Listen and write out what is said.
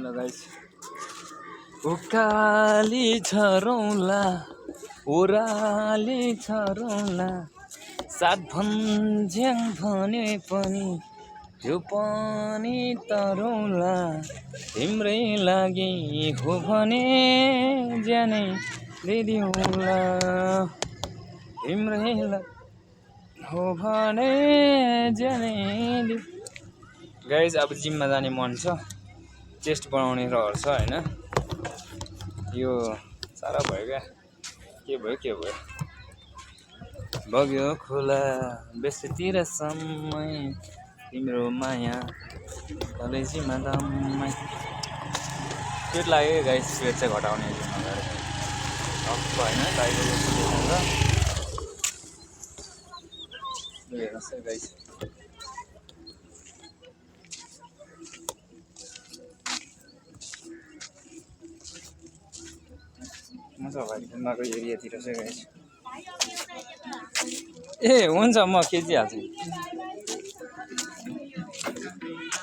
ल गाइस उकाली झरौँला ओराली झरौँला सात भन्ज्याङ भने पनि त्यो पनि तरौँला तिम्रै लागि हो भने ज्यानै दिदिउँला तिम्रै हो भने ज्यानै गाइस अब जिममा जाने मन छ चेस्ट बनाउने रहर छ हैन यो सारा भयो क्या के भयो बग्यो खोला बेसीतिर समय तिम्रो माया कलेजीमा दम्मै पेट लाग्यो गाइस पेट चाहिँ घटाउने जिममा गएर टक्क हैन टाइगर हेर्नुहोस् है गाइस मजा भयो ढुङ्गाको एरियातिर चाहिँ गाइस ए हुन्छ म खिचिहाल्छु